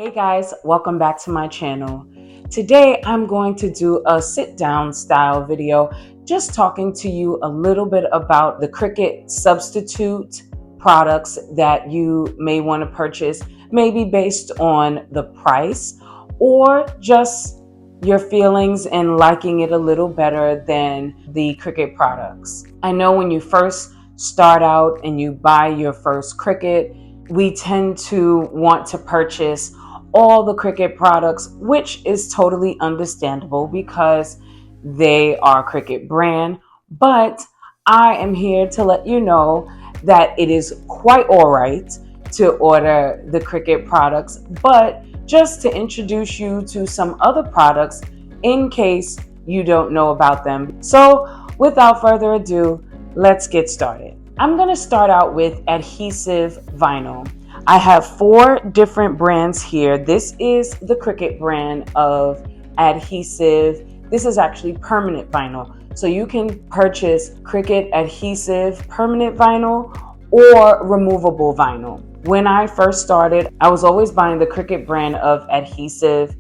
Hey guys, welcome back to my channel. Today I'm going to do a sit down style video, just talking to you a little bit about the Cricut substitute products that you may want to purchase, maybe based on the price or just your feelings and liking it a little better than the Cricut products. I know when you first start out and you buy your first Cricut, we tend to want to purchase all the Cricut products, which is totally understandable because they are Cricut brand. But I am here to let you know that it is quite all right to order the Cricut products, but just to introduce you to some other products in case you don't know about them. So without further ado, let's get started. I'm going to start out with Adhesive Vinyl. I have 4 different brands here. This is the Cricut brand of adhesive. This is actually permanent vinyl. So you can purchase Cricut adhesive permanent vinyl or removable vinyl. When I first started, I was always buying the Cricut brand of adhesive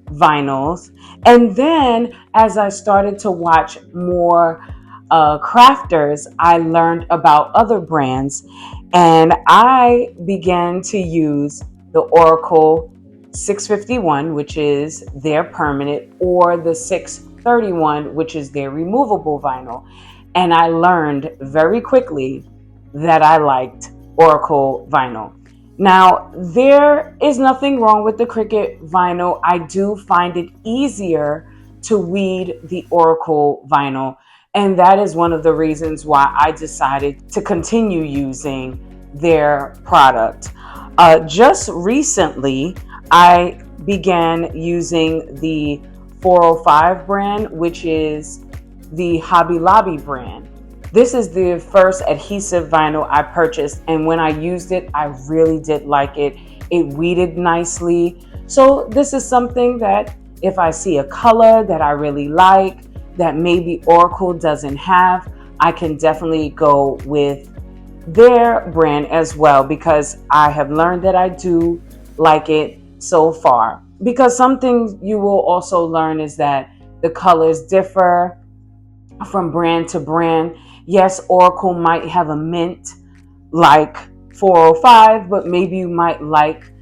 vinyls. And then as I started to watch more crafters, I learned about other brands, and I began to use the Oracle 651, which is their permanent, or the 631, which is their removable vinyl. And I learned very quickly that I liked Oracle vinyl. Now, there is nothing wrong with the Cricut vinyl. I do find it easier to weed the Oracle vinyl. And that is one of the reasons why I decided to continue using their product. Just recently, I began using the 405 brand, which is the Hobby Lobby brand. This is the first adhesive vinyl I purchased, and when I used it, I really did like it. It weeded nicely. So this is something that if I see a color that I really like, that maybe Oracle doesn't have, I can definitely go with their brand as well, because I have learned that I do like it so far. Because something you will also learn is that the colors differ from brand to brand. Yes, Oracle might have a mint like 405, but maybe you might like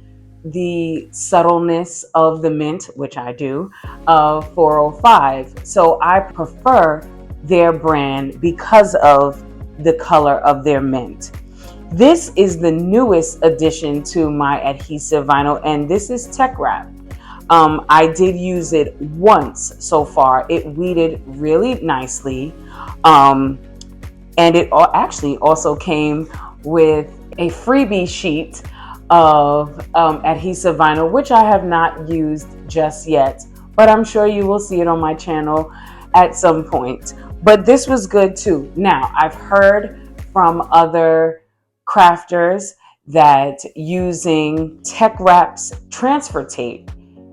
the subtleness of the mint, which I do, of 405. So I prefer their brand because of the color of their mint. This is the newest addition to my adhesive vinyl, and this is Tech Wrap. I did use it once so far. It weeded really nicely, and it actually also came with a freebie sheet of adhesive vinyl, which I have not used just yet, but I'm sure you will see it on my channel at some point. But this was good too. Now, I've heard from other crafters that using Tech Wrap's transfer tape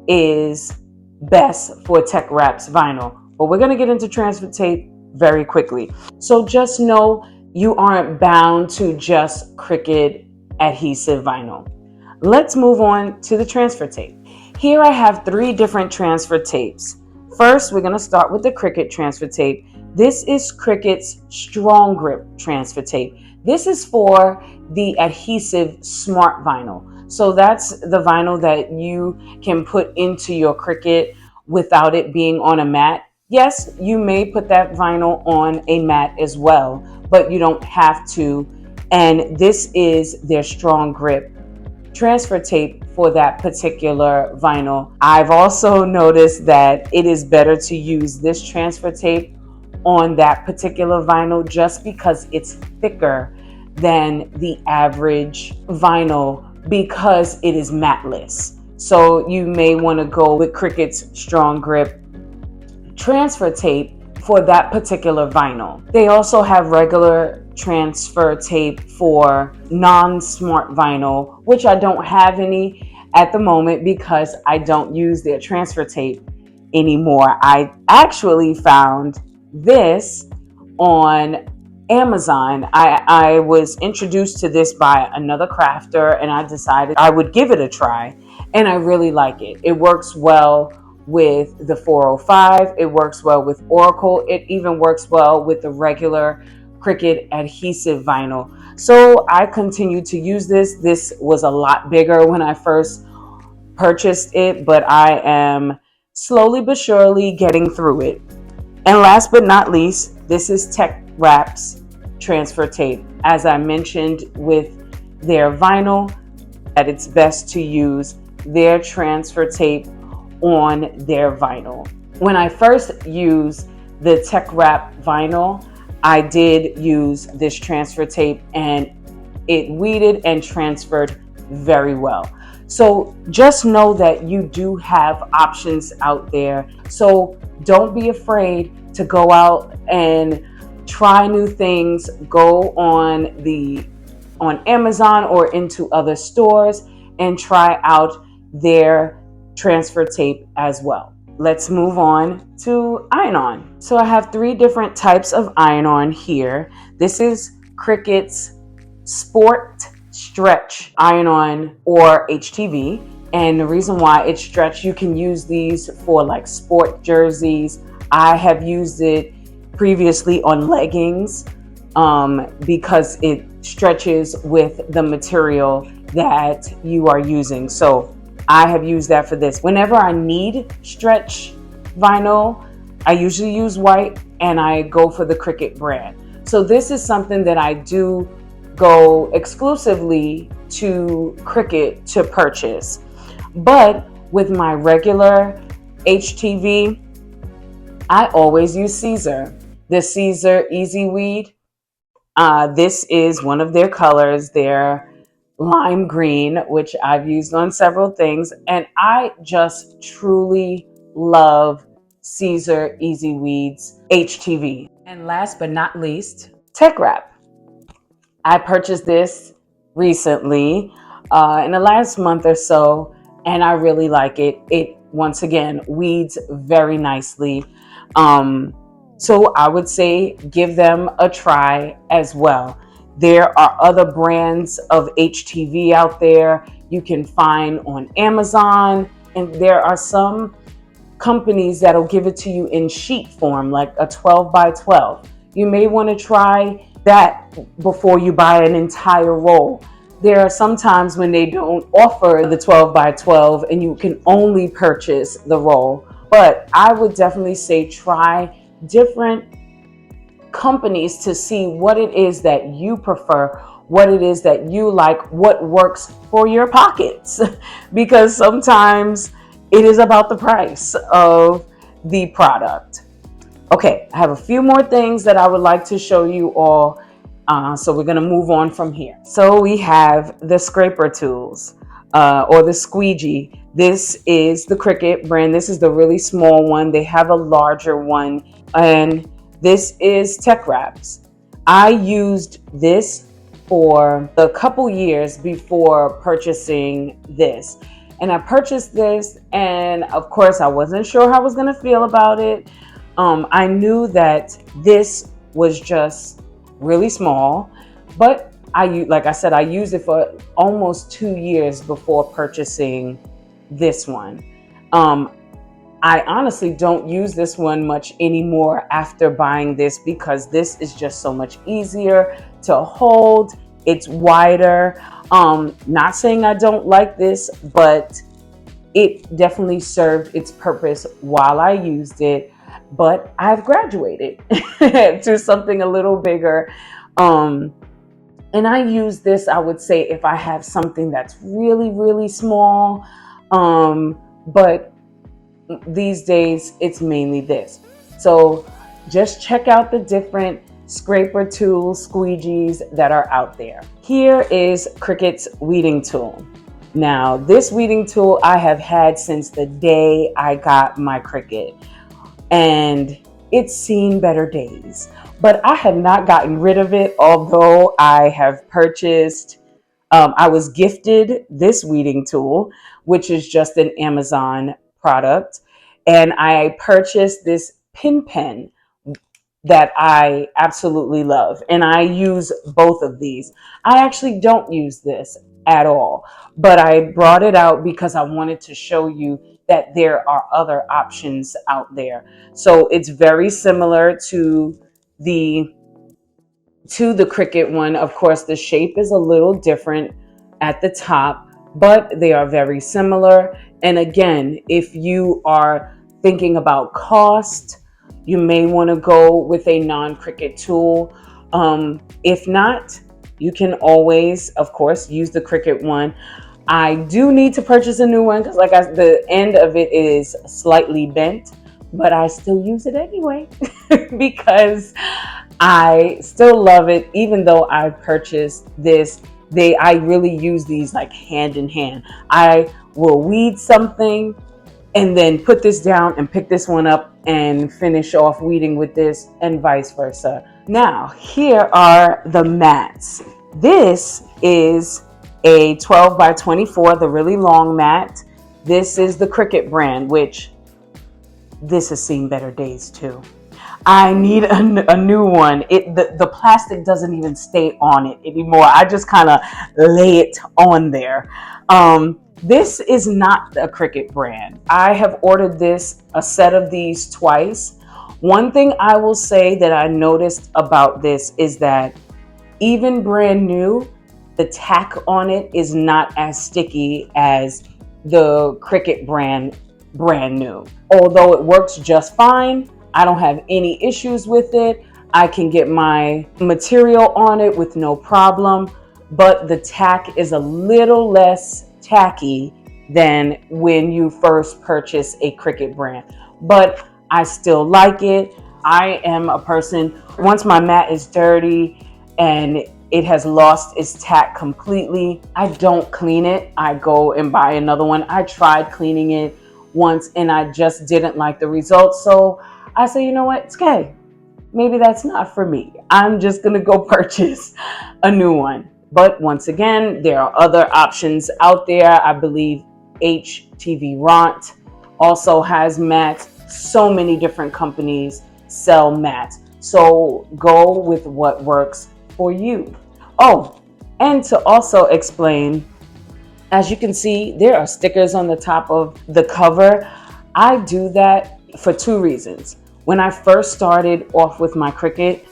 is best for Tech Wrap's vinyl, but we're going to get into transfer tape very quickly. So just know you aren't bound to just Cricut adhesive vinyl. Let's move on to the transfer tape. Here I have 3 different transfer tapes. First, we're going to start with the Cricut transfer tape. This is Cricut's Strong Grip transfer tape. This is for the adhesive smart vinyl. So that's the vinyl that you can put into your Cricut without it being on a mat. Yes, you may put that vinyl on a mat as well, but you don't have to. And this is their Strong Grip transfer tape for that particular vinyl. I've also noticed that it is better to use this transfer tape on that particular vinyl just because it's thicker than the average vinyl, because it is matless. So you may want to go with Cricut's Strong Grip transfer tape for that particular vinyl. They also have regular transfer tape for non-smart vinyl, which I don't have any at the moment because I don't use their transfer tape anymore. I actually found this on Amazon. I was introduced to this by another crafter, and I decided I would give it a try. and I really like it. It works well with the 405. It works well with Oracle. It even works well with the regular Cricut adhesive vinyl. So I continue to use this. This was a lot bigger when I first purchased it, but I am slowly but surely getting through it. And last but not least, this is Tech Wrap's transfer tape. As I mentioned with their vinyl, that it's best to use their transfer tape on their vinyl. When I first used the Tech Wrap vinyl, I did use this transfer tape and it weeded and transferred very well. So just know that you do have options out there. So don't be afraid to go out and try new things. Go on Amazon or into other stores and try out their transfer tape as well. Let's move on to Ironon. So I have 3 different types of Ironon here. This is Cricut's Sport Stretch Ironon or HTV. And the reason why it's stretch, you can use these for like sport jerseys. I have used it previously on leggings because it stretches with the material that you are using. So I have used that for this. Whenever I need stretch vinyl, I usually use white and I go for the Cricut brand. So this is something that I do go exclusively to Cricut to purchase. But with my regular HTV, I always use Caesar. The Caesar Easy Weed. This is one of their colors. They're lime green, which I've used on several things. And I just truly love Caesar Easy Weed's HTV. And last but not least, Tech Wrap. I purchased this recently in the last month or so, and I really like it. It, once again, weeds very nicely. So I would say give them a try as well. There are other brands of HTV out there you can find on Amazon, and there are some companies that'll give it to you in sheet form, like a 12 by 12. You may want to try that before you buy an entire roll. There are some times when they don't offer the 12 by 12 and you can only purchase the roll. But I would definitely say try different companies to see what it is that you prefer, what it is that you like, what works for your pockets. Because sometimes it is about the price of the product. Okay, I have a few more things that I would like to show you all. So we're going to move on from here. So we have the scraper tools or the squeegee. This is the Cricut brand. This is the really small one. They have a larger one. And this is Tech Wrap's. I used this for a couple years before purchasing this. And I purchased this, and of course I wasn't sure how I was going to feel about it. I knew that this was just really small, but like I said, I used it for almost 2 years before purchasing this one. I honestly don't use this one much anymore after buying this because this is just so much easier to hold. It's wider. Not saying I don't like this, but it definitely served its purpose while I used it. But I've graduated to something a little bigger. And I use this, I would say, if I have something that's really, really small. But these days, it's mainly this. So just check out the different scraper tools, squeegees that are out there. Here is Cricut's weeding tool. Now, this weeding tool I have had since the day I got my Cricut, and it's seen better days. But I have not gotten rid of it, although I have purchased, I was gifted this weeding tool, which is just an Amazon product. And I purchased this pin pen that I absolutely love. And I use both of these. I actually don't use this at all. But I brought it out because I wanted to show you that there are other options out there. So it's very similar the the Cricut one. Of course, the shape is a little different at the top, but they are very similar. And again, if you are thinking about cost, you may want to go with a non-Cricut tool. If not, you can always, of course, use the Cricut one. I do need to purchase a new one because, the end of it is slightly bent, but I still use it anyway because I still love it. Even though I purchased this, I really use these like hand in hand. I will weed something and then put this down and pick this one up and finish off weeding with this, and vice versa. Now, here are the mats. This is a 12 by 24, the really long mat. This is the Cricut brand, which this has seen better days too. I need a new one. The plastic doesn't even stay on it anymore. I just kind of lay it on there. This is not a Cricut brand. I have ordered a set of these twice. One thing I will say that I noticed about this is that even brand new, the tack on it is not as sticky as the Cricut brand new. Although it works just fine, I don't have any issues with it. I can get my material on it with no problem, but the tack is a little less tacky than when you first purchase a Cricut brand. But I still like it. I am a person, once my mat is dirty and it has lost its tack completely, I don't clean it. I go and buy another one. I tried cleaning it once and I just didn't like the results. So I say, you know what, it's okay. Maybe that's not for me. I'm just gonna go purchase a new one. But once again, there are other options out there. I believe HTV also has mats. So many different companies sell mats. So go with what works for you. Oh, and to also explain, as you can see, there are stickers on the top of the cover. I do that for two reasons. When I first started off with my Cricut,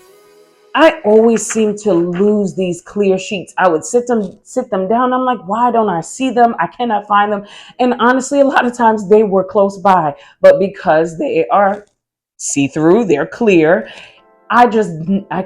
I always seem to lose these clear sheets. I would sit them down. I'm like, why don't I see them? I cannot find them. And honestly, a lot of times they were close by, but because they are see-through, they're clear, I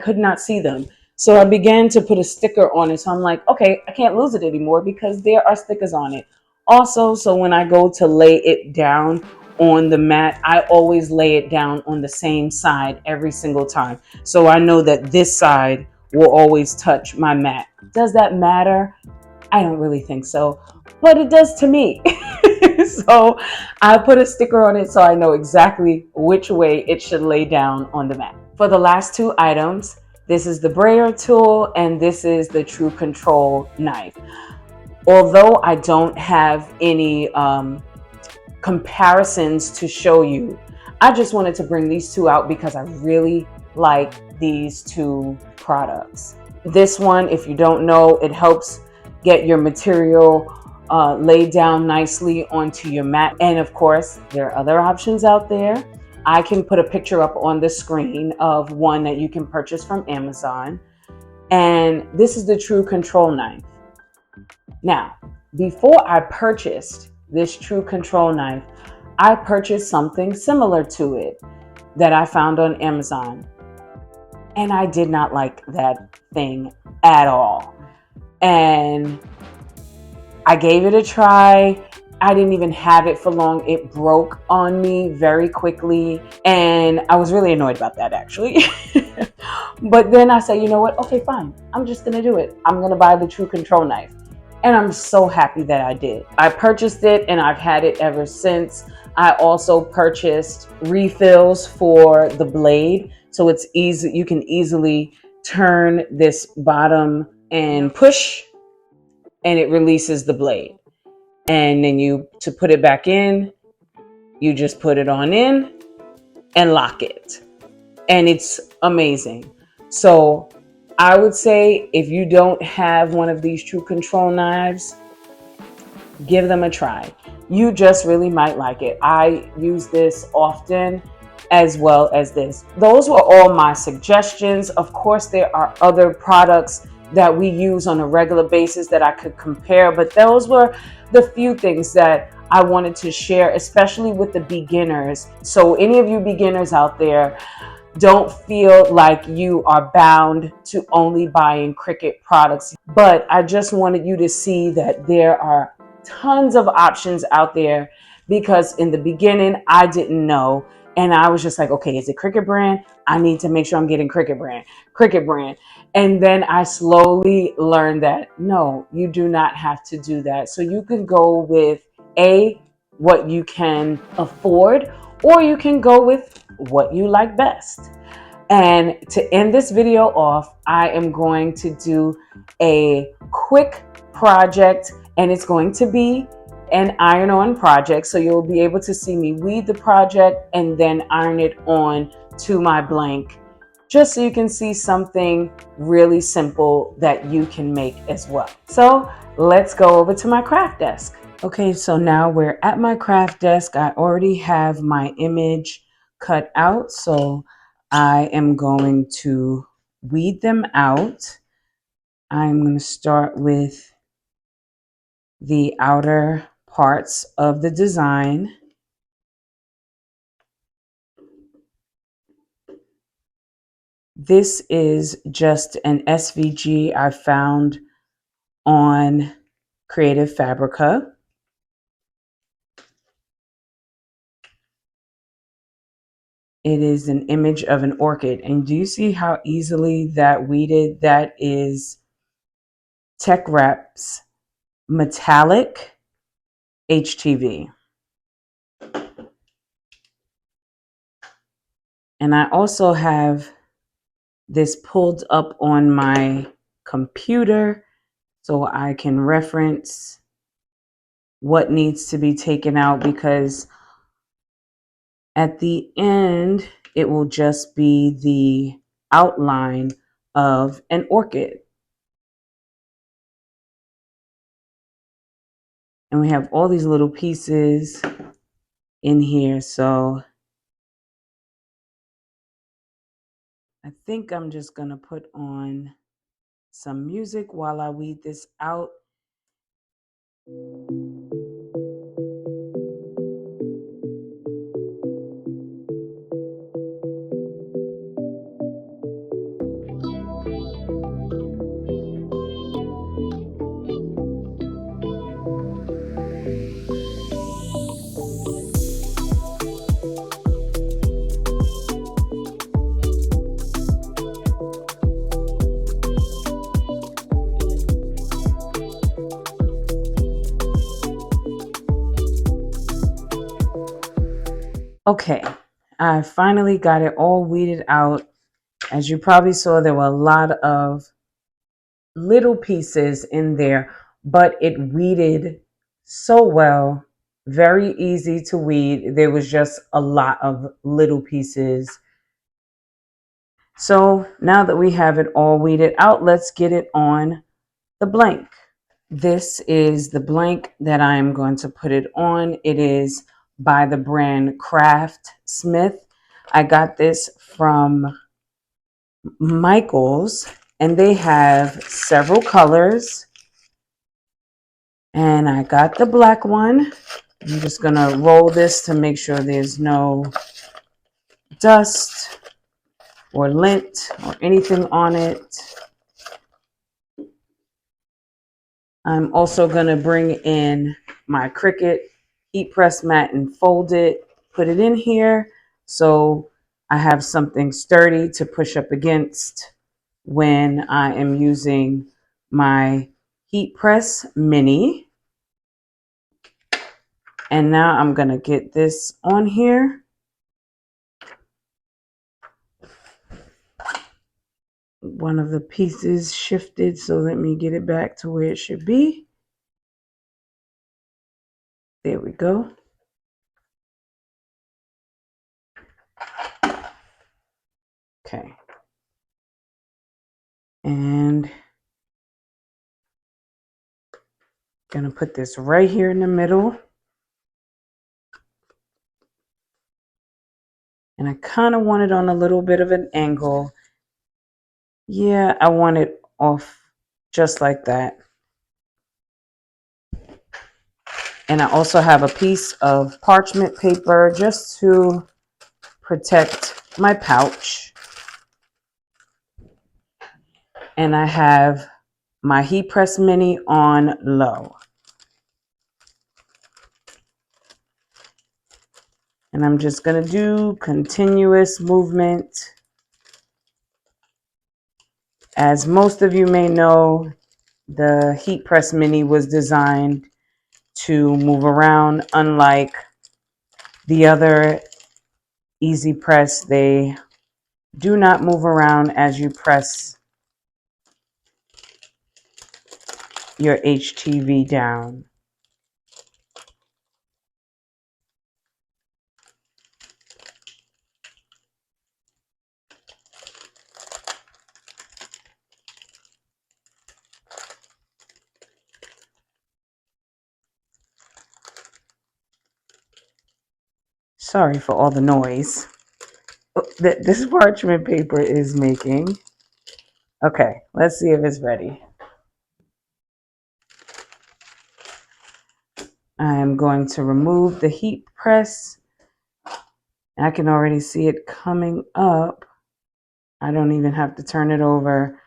could not see them. So I began to put a sticker on it. So I'm like, okay, I can't lose it anymore because there are stickers on it. Also, so when I go to lay it down on the mat, I always lay it down on the same side every single time. So I know that this side will always touch my mat. Does that matter? I don't really think so, but it does to me. So I put a sticker on it so I know exactly which way it should lay down on the mat. For the last two items, this is the brayer tool and this is the True Control knife. Although I don't have any comparisons to show you, I just wanted to bring these two out because I really like these two products. This one, if you don't know, it helps get your material laid down nicely onto your mat. And of course, there are other options out there. I can put a picture up on the screen of one that you can purchase from Amazon. And this is the True Control knife. Now, before I purchased this True Control knife, I purchased something similar to it that I found on Amazon. And I did not like that thing at all. And I gave it a try. I didn't even have it for long. It broke on me very quickly. And I was really annoyed about that, actually. But then I said, you know what? Okay, fine. I'm just going to do it. I'm going to buy the True Control knife. And I'm so happy that I did. I purchased it and I've had it ever since. I also purchased refills for the blade. So it's easy. You can easily turn this bottom and push and it releases the blade. And then to put it back in, you just put it on in and lock it. And it's amazing. So I would say if you don't have one of these true control knives, give them a try. You just really might like it. I use this often as well as this. Those were all my suggestions. Of course, there are other products that we use on a regular basis that I could compare, but those were the few things that I wanted to share, especially with the beginners. So any of you beginners out there, don't feel like you are bound to only buying Cricut products. But I just wanted you to see that there are tons of options out there, because in the beginning I didn't know, and I was just like, okay, is it Cricut brand? I need to make sure I'm getting Cricut brand. And then I slowly learned that no, you do not have to do that. So you can go with what you can afford, or you can go with what you like best. And to end this video off, I am going to do a quick project, and it's going to be an iron-on project. So you'll be able to see me weed the project and then iron it on to my blank, just so you can see something really simple that you can make as well. So let's go over to my craft desk. Okay, so now we're at my craft desk. I already have my image cut out, so I am going to weed them out. I'm going to start with the outer parts of the design. This is just an SVG I found on Creative Fabrica. It is an image of an orchid. And do you see how easily that weeded? That is Tech Reps Metallic HTV. And I also have this pulled up on my computer so I can reference what needs to be taken out, because at the end it will just be the outline of an orchid. And we have all these little pieces in here, so I think I'm just gonna put on some music while I weed this out. Okay, I finally got it all weeded out. As you probably saw, there were a lot of little pieces in there, but it weeded so well. Very easy to weed. There was just a lot of little pieces. So now that we have it all weeded out, let's get it on the blank. This is the blank that I am going to put it on. It is by the brand Craft Smith. I got this from Michael's, and they have several colors. And I got the black one. I'm just gonna roll this to make sure there's no dust or lint or anything on it. I'm also gonna bring in my Cricut heat press mat and fold it, put it in here, so I have something sturdy to push up against when I am using my heat press mini. And now I'm gonna get this on here. One of the pieces shifted, so let me get it back to where it should be. There we go. Okay. And gonna put this right here in the middle. And I kind of want it on a little bit of an angle. Yeah, I want it off just like that. And I also have a piece of parchment paper just to protect my pouch. And I have my heat press mini on low. And I'm just going to do continuous movement. As most of you may know, the heat press mini was designed to move around, unlike the other easy press. They do not move around as you press your HTV down. Sorry for all the noise that this parchment paper is making. Okay, let's see if it's ready. I am going to remove the heat press. I can already see it coming up. I don't even have to turn it over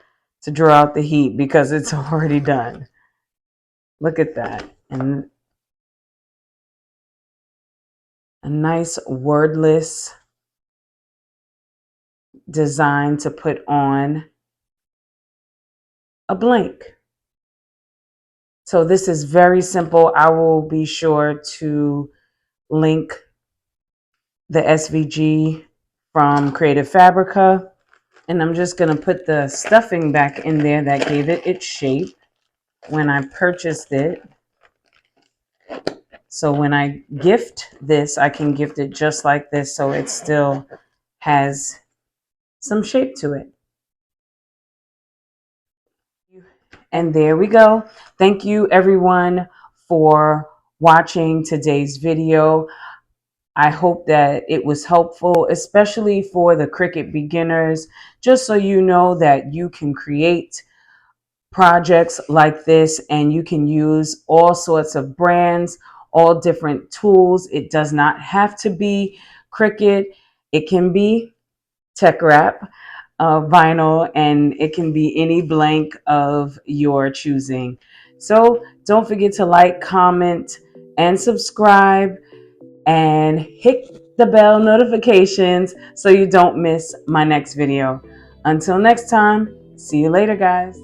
to draw out the heat because it's already done. Look at that. And a nice wordless design to put on a blank. So this is very simple. I will be sure to link the SVG from Creative Fabrica. And I'm just going to put the stuffing back in there that gave it its shape when I purchased it. So when I gift this, I can gift it just like this so it still has some shape to it. And there we go. Thank you everyone for watching today's video. I hope that it was helpful, especially for the Cricut beginners, just so you know that you can create projects like this and you can use all sorts of brands, all different tools. It does not have to be Cricut. It can be Tech Wrap, vinyl, and it can be any blank of your choosing. So don't forget to like, comment, and subscribe, and hit the bell notifications so you don't miss my next video. Until next time, see you later, guys.